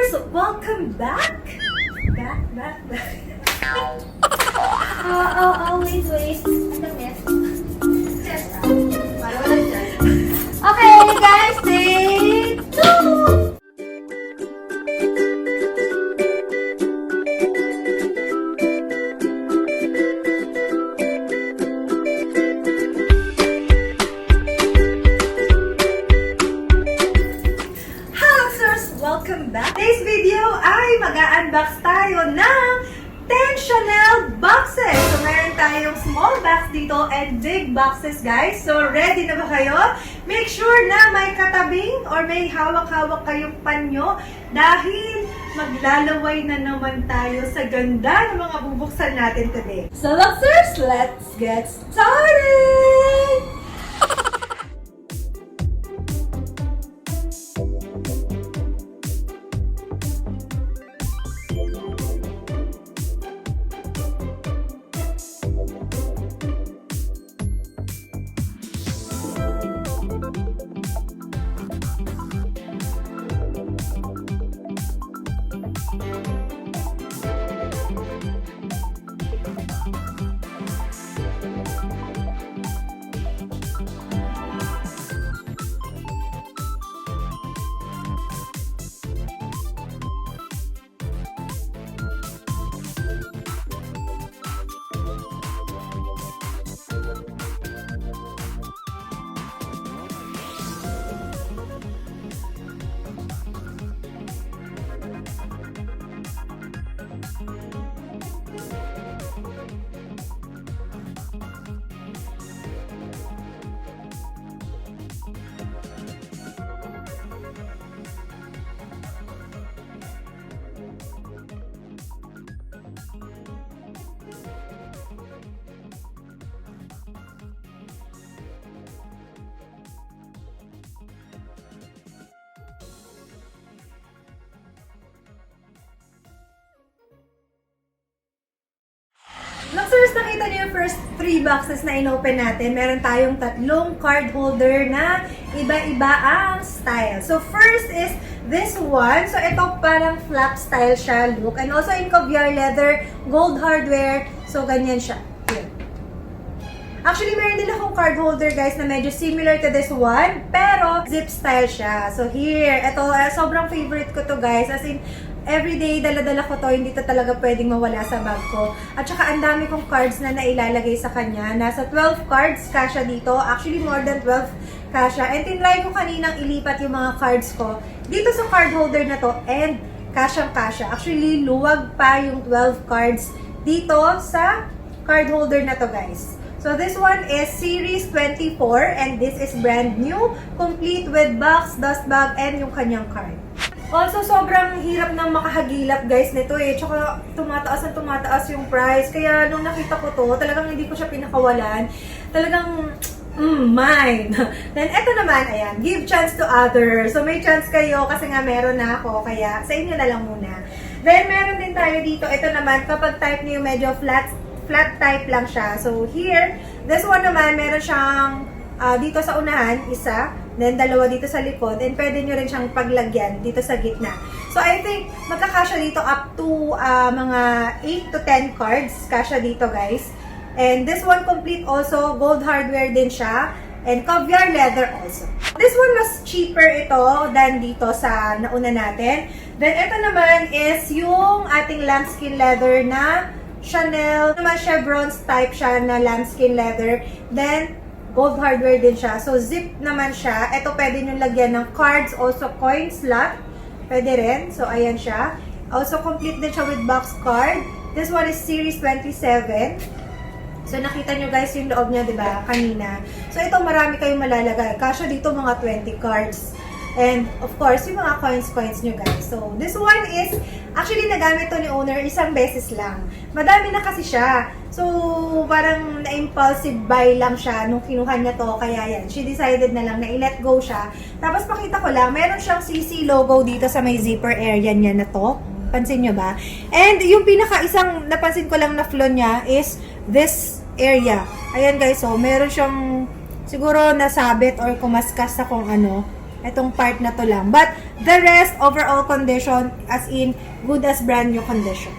Welcome back! Back. Wait. Okay, guys, take 2! Welcome back! Today's video ay mag-unbox tayo ng 10 Chanel boxes. So, meron tayong small box dito and big boxes, guys. So, ready na ba kayo? Make sure na may katabing or may hawak-hawak kayong panyo dahil maglalaway na naman tayo sa ganda ng mga bubuksan natin today. So, Luxers, let's get started! Luxers, nakita niyo yung first 3 boxes na inopen natin. Meron tayong 3 card holder na iba-iba ang style. So, first is this one. So, ito parang flap style siya look. And also in caviar leather, gold hardware. So, ganyan siya. Here. Actually, meron din akong card holder, guys, na medyo similar to this one. Pero, zip style siya. So, here. Ito, sobrang favorite ko to, guys. As in, everyday, dala-dala ko to, hindi to talaga pwedeng mawala sa bag ko. At saka, ang dami kong cards na nailalagay sa kanya. Nasa 12 cards kasha dito. Actually, more than 12 kasha. And tinry ko kaninang ilipat yung mga cards ko dito sa card holder na to. And kasyang-kasya. Actually, luwag pa yung 12 cards dito sa card holder na to, guys. So, this one is Series 24. And this is brand new. Complete with box, dust bag, and yung kanyang card. Also, sobrang hirap nang makahagilap, guys, nito eh. Tsaka, tumataas yung price. Kaya, nung nakita ko to, talagang hindi ko siya pinakawalan. Talagang, mine. Then, eto naman, ayan, give chance to others. So, may chance kayo kasi nga meron na ako. Kaya, sa inyo na lang muna. Then, meron din tayo dito. Ito naman, kapag type niyo medyo flat type lang siya. So, here, this one naman, meron siyang dito sa unahan, isa. Then, dalawa dito sa likod. And pwede nyo rin siyang paglagyan dito sa gitna. So, I think, magkakasya dito up to mga 8 to 10 cards. Kasya dito, guys. And this one complete also. Gold hardware din siya. And caviar leather also. This one mas cheaper ito than dito sa nauna natin. Then, ito naman is yung ating lambskin leather na Chanel. Naman chevron type siya na lambskin leather. Then, gold hardware din siya. So, zip naman siya. Ito pwede nyo lagyan ng cards. Also, coin slot. Pwede rin. So, ayan siya. Also, complete din siya with box card. This one is Series 27. So, nakita nyo guys yung loob niya, diba? Kanina. So, ito marami kayong malalagay. Kasya dito mga 20 cards. And, of course, yung mga coins nyo guys. So, this one is, actually, nagamit to ni owner isang beses lang. Madami na kasi siya. So, parang na-impulsive buy lang siya nung kinuha niya to. Kaya yan, she decided na lang na i-let go siya. Tapos, pakita ko lang, meron siyang CC logo dito sa may zipper area niya na to. Pansin nyo ba? And, yung isang napansin ko lang na flaw niya is this area. Ayan guys, so, meron siyang siguro nasabit or kumaskas sa kung ano. Itong part na to lang. But the rest, overall condition, as in, good as brand new condition.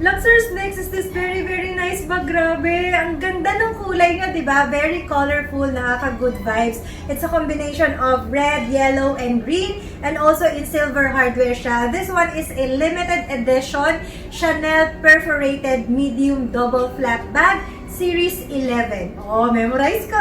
Luxers, next is this very nice bag. Grabe, ang ganda ng kulay niya, diba? Very colorful, nakaka-good vibes. It's a combination of red, yellow, and green, and also in silver hardware siya. This one is a limited edition Chanel perforated medium double flap bag, Series 11. Oh, memorize ko!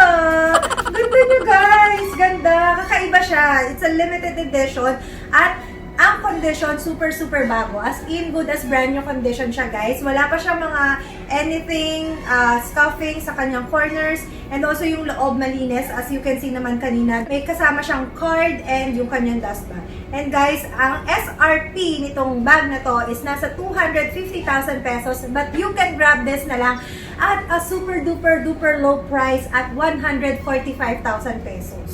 Ganda niya, guys! Ganda! Kakaiba siya. It's a limited edition at ang condition, super bago. As in, good as brand new condition siya, guys. Wala pa siya mga anything scuffing sa kanyang corners. And also, yung loob malinis. As you can see naman kanina, may kasama siyang card and yung kanyang dust bag. And guys, ang SRP nitong bag na to is nasa 250,000 pesos. But you can grab this na lang at a super duper low price at 145,000 pesos.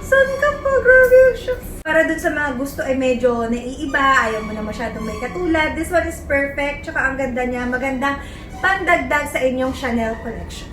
Saan ka pa? Grabe yung shucks. Para dun sa mga gusto ay medyo naiiba, ayaw mo na masyadong may katulad, this one is perfect. Tsaka ang ganda niya, magandang pandagdag sa inyong Chanel collection.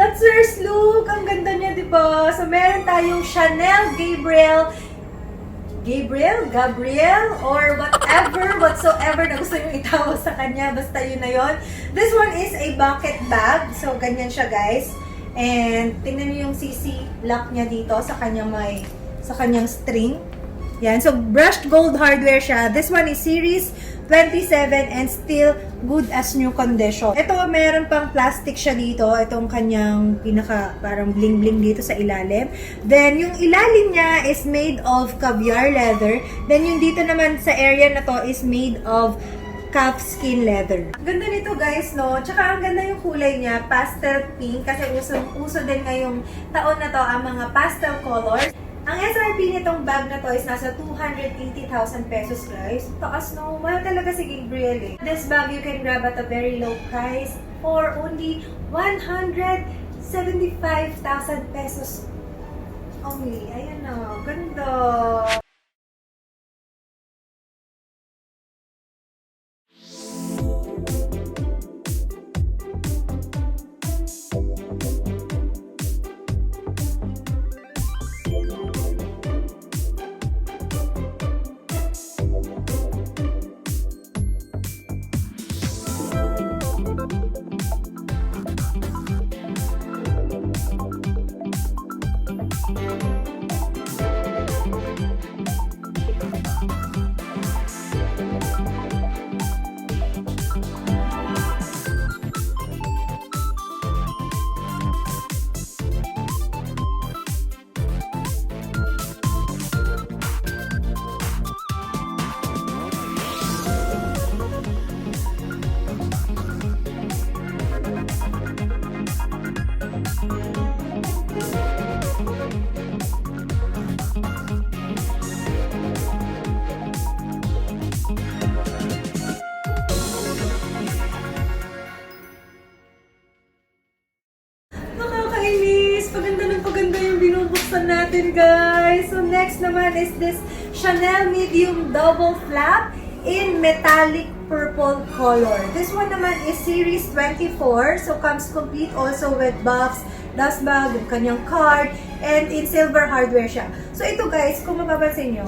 Luxers look! Ang ganda niya, diba? So, meron tayong Chanel Gabriel, or whatsoever na gusto nyo itawag sa kanya. Basta yun na yun. This one is a bucket bag. So, ganyan siya, guys. And, tingnan nyo yung CC lock niya dito sa kanyang string. Yan. So, brushed gold hardware siya. This one is Series 27 and still good as new condition. Ito, meron pang plastic siya dito. Itong kanyang parang bling-bling dito sa ilalim. Then, yung ilalim niya is made of caviar leather. Then, yung dito naman sa area na to is made of calf skin leather. Ganda nito, guys, no? Tsaka ang ganda yung kulay niya, pastel pink. Kasi uso din ngayong taon na to ang mga pastel colors. Ang SRP nitong bag na to is nasa 280,000 pesos, guys. Taas, no? Mahal talaga si Gabriel, eh. This bag you can grab at a very low price for only 175,000 pesos only. Ayan na, ganda. bubuksan natin, guys. So, next naman is this Chanel Medium Double Flap in metallic purple color. This one naman is series 24. So, comes complete also with buffs, dust bag, yung kanyang card, and in silver hardware siya. So, ito guys, kung mapapansin nyo,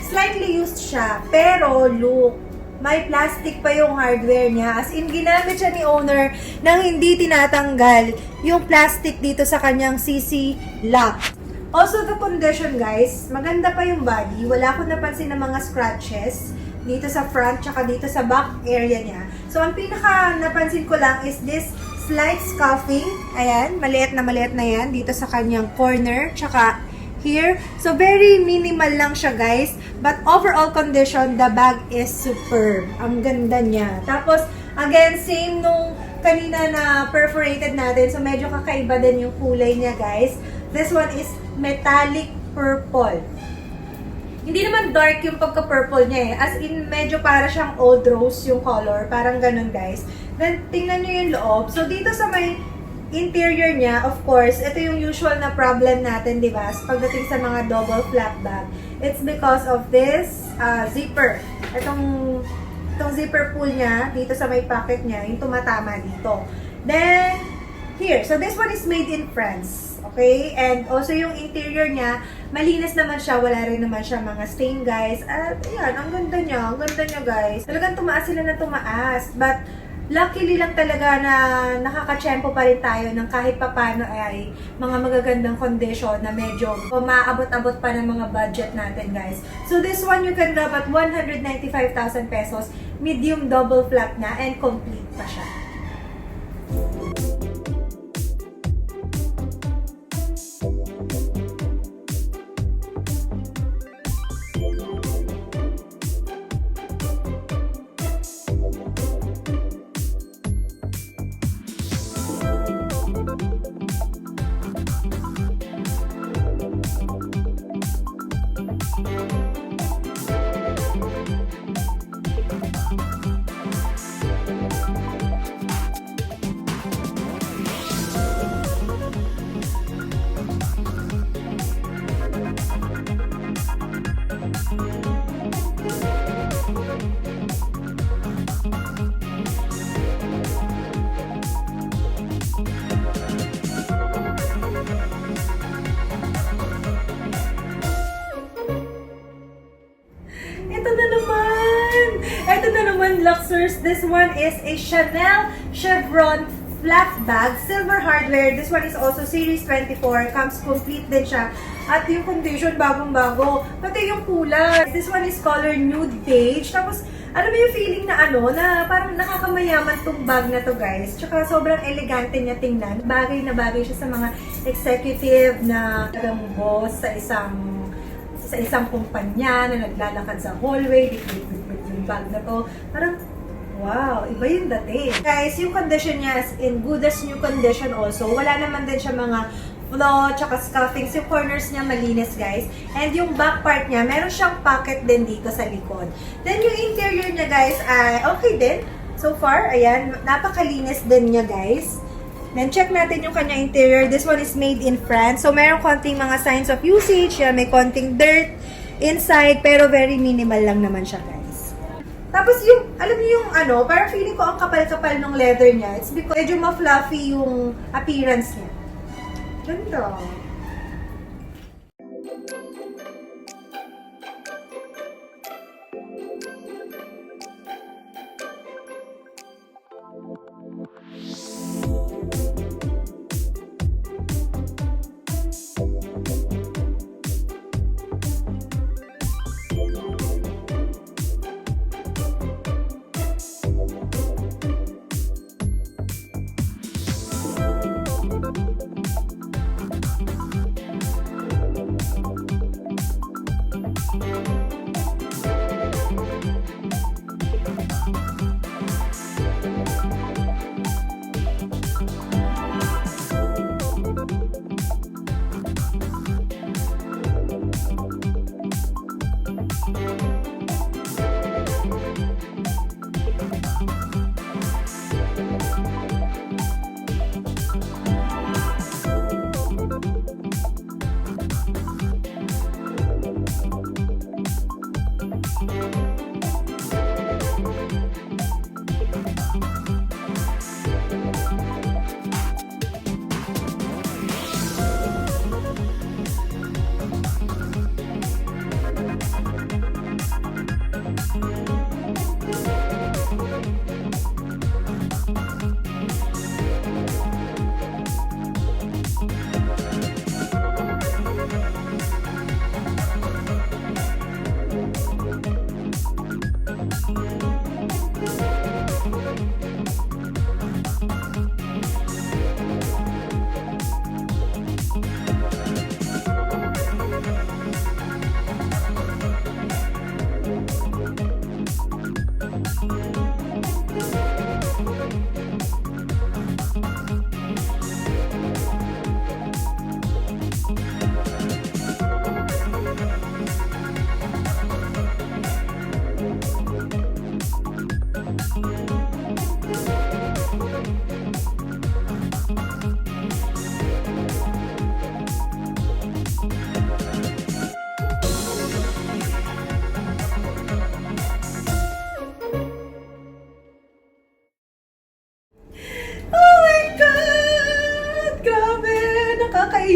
slightly used siya. Pero, look, may plastic pa yung hardware niya. As in, ginamit siya ni owner nang hindi tinatanggal yung plastic dito sa kanyang CC lock. Also, the condition guys, maganda pa yung body. Wala akong napansin ng mga scratches dito sa front, tsaka dito sa back area niya. So, ang pinaka napansin ko lang is this slight scuffing. Ayan, maliit na yan dito sa kanyang corner, tsaka here. So, very minimal lang siya, guys. But overall condition, the bag is superb. Ang ganda niya. Tapos, again, same nung kanina na perforated natin. So, medyo kakaiba din yung kulay niya, guys. This one is metallic purple. Hindi naman dark yung pagka-purple niya eh. As in, medyo para siyang old rose yung color. Parang ganun, guys. Then, tingnan nyo yung loob. So, dito sa may interior niya, of course, ito yung usual na problem natin, di ba? Pagdating sa mga double flap bag. It's because of this zipper. Itong zipper pull niya, dito sa may pocket niya, yung tumatama dito. Then, here. So, this one is made in France. Okay? And also, yung interior niya, malinis naman siya. Wala rin naman siya mga stain, guys. At, ayan, ang ganda niya. Ang ganda niya, guys. Talagang tumaas sila na tumaas. But, luckily lang talaga na nakakatsyempo pa rin tayo ng kahit papano ay mga magagandang condition na medyo maabot-abot pa ng mga budget natin, guys. So, this one you can grab at 195,000 pesos. Medium double flap na and complete pa siya. Luxers. This one is a Chanel chevron flap bag, silver hardware. This one is also series 24. Comes complete din siya. At yung condition, bagong-bago. Pati yung kulay. This one is color nude beige. Tapos, ano ba yung feeling na na parang nakakamayaman tong bag na to, guys. Tsaka sobrang elegante niya tingnan. Bagay na bagay siya sa mga executive na boss sa isang kumpanya na naglalakad sa hallway. Yung bag na to. Parang, wow, iba yung dating. Guys, yung condition niya is in good as new condition also. Wala naman din siya mga flaw, tsaka scuffings. Yung corners niya malinis, guys. And yung back part niya, meron siyang pocket din dito sa likod. Then yung interior niya, guys, ay okay din. So far, ayan, napakalinis din niya, guys. Then check natin yung kanya interior. This one is made in France. So meron konting mga signs of usage. Yan, may konting dirt inside, pero very minimal lang naman siya, guys. Tapos yung, alam niyo yung parang feeling ko ang kapal-kapal ng leather niya. It's because medyo ma-fluffy yung appearance niya. Ganda.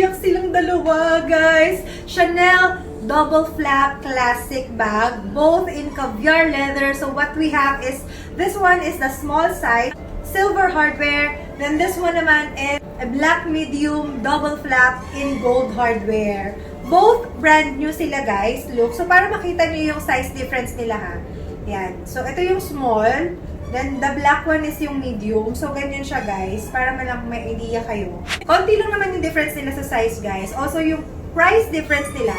naiiyak silang dalawa, guys. Chanel double flap classic bag, both in caviar leather. So what we have is, this one is the small size, silver hardware. Then this one naman is a black medium double flap in gold hardware. Both brand new sila, guys. Look, so para makita niyo yung size difference nila, ha. Yan. So ito yung small. Then, the black one is yung medium. So, ganyan siya, guys. Para may idea kayo. Konti lang naman yung difference nila sa size, guys. Also, yung price difference nila,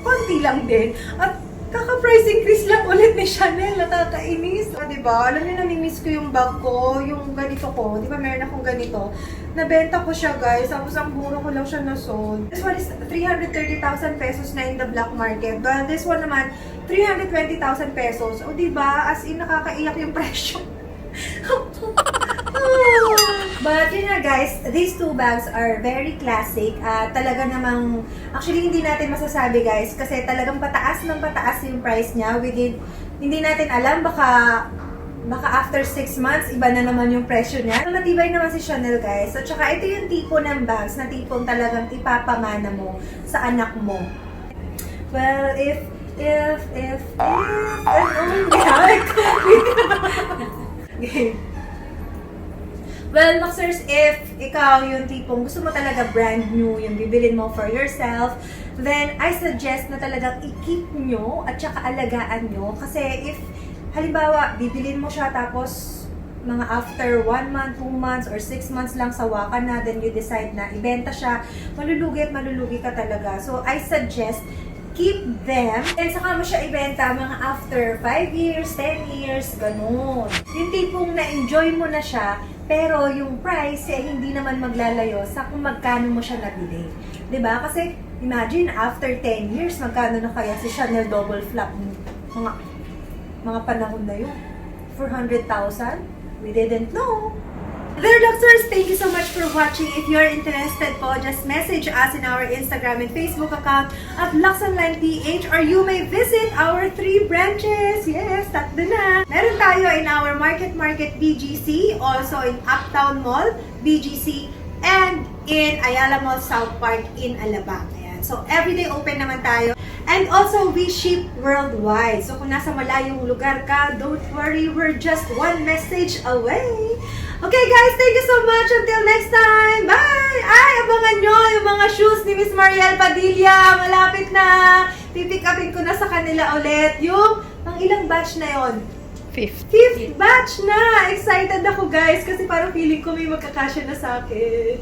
konti lang din. At kaka-price increase lang ulit ni Chanel. Nakakainis. O, diba? Alam niyo, namimiss ko yung bag ko. Yung ganito ko. Diba, meron akong ganito. Nabenta ko siya, guys. Tapos, ang mura ko lang siya nasold. This one is 330,000 pesos na in the black market. But this one naman, 320,000 pesos. O, diba? As in, nakakaiyak yung presyo. But, yun na, guys. These two bags are very classic. Talaga namang, actually, hindi natin masasabi, guys. Kasi talagang pataas ng pataas yung price niya. Hindi natin alam, baka after 6 months, iba na naman yung presyo niya. So, matibay naman si Chanel, guys. So, tsaka ito yung tipo ng bags na tipong talagang ipapamana mo sa anak mo. Well, if, okay. Well, Luxers, if ikaw yung tipong gusto mo talaga brand new, yung bibilin mo for yourself, then I suggest na talagang i-keep nyo at saka alagaan nyo. Kasi if, halimbawa, bibilin mo siya tapos mga after 1 month, 2 months, or 6 months lang sawa ka na, then you decide na ibenta siya, malulugi at malulugi ka talaga. So, I suggest keep them. And saka mo siya ibenta mga after 5 years, 10 years, ganun. Yung tipong na-enjoy mo na siya, pero yung price eh, hindi naman maglalayo sa kung magkano mo siya nabili. 'Di ba? Kasi imagine after 10 years, magkano na kaya si Chanel double flap mga panahon na yun? 400,000? We didn't know. There, Luxers, thank you so much for watching. If you're interested po, just message us in our Instagram and Facebook account at LuxOnlinePH, or you may visit our 3 branches. Yes, tatlo na. Meron tayo in our Market BGC, also in Uptown Mall BGC, and in Ayala Mall South Park in Alabang. Ayan. So, everyday open naman tayo. And also, we ship worldwide. So, kung nasa malayong lugar ka, don't worry, we're just 1 message away. Okay guys, thank you so much. Until next time. Bye! Ay, abangan nyo yung mga shoes ni Miss Mariel Padilla. Malapit na. Pipick upin ko na sa kanila ulit. Yung, ang ilang batch na yon? 5th batch na. Excited ako guys kasi parang feeling ko may magkakasya na sa akin.